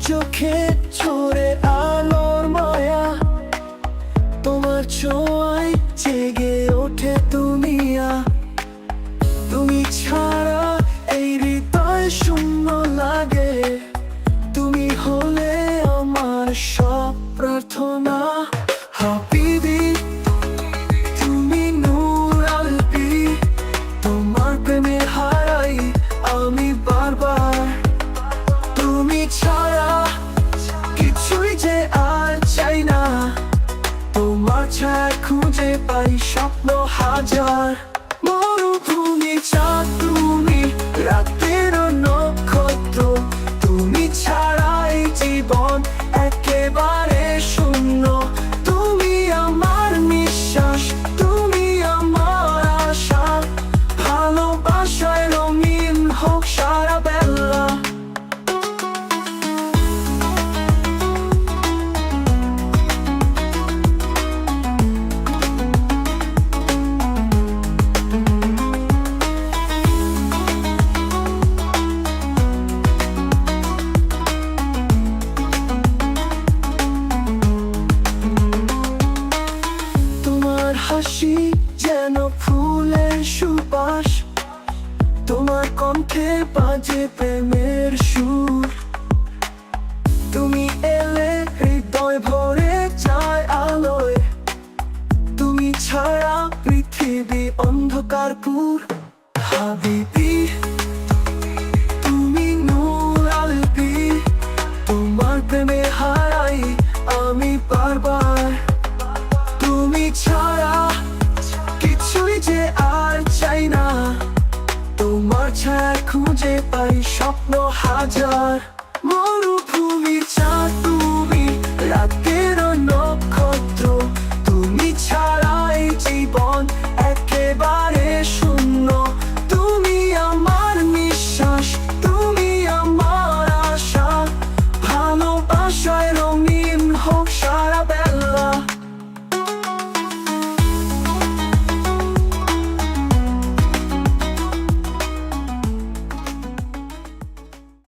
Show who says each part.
Speaker 1: চোখে ঝরে আলোর মায়া, তোমার ছোঁয়ায় জেগে ওঠে দুনিয়া। তুমি ছাড়া এই হৃদয় শূন্য লাগে, তুমি হলে আমার সব প্রার্থনা। হাবিবি তুমি নূর আলবি, তোমার প্রেমে হারাই আমি বারবার। তুমি ছাড়া কিছুই যে আর চাই না, তোমার ছায়া খুঁজে পাই স্বপ্ন হাজার। মরুভূমি চাঁদ তুমি, রাতের নক্ষত্র তুমি ছাড়া এই জীবন একেবারে শূন্য। তুমি আমার নিঃশ্বাস, তুমি আমার আশা, ভালোবাসায় রঙিন হোক সারা বেলা। হাসি যেন ফুলের সুবাস, তোমার কণ্ঠে বাজে প্রেমের সুর। তুমি এলে হৃদয় ভরে যায় আলোয়, তুমি ছাড়া পৃথিবী অন্ধকারপুর। হাবিবি তুমি নূর আলবি, তোমার প্রেমে হারাই আমি বারবার। তুমি ছাড়া কিছুই যে আর চাই না, তোমার ছায়া খুঁজে পাই স্বপ্ন হাজার। মরুভূমির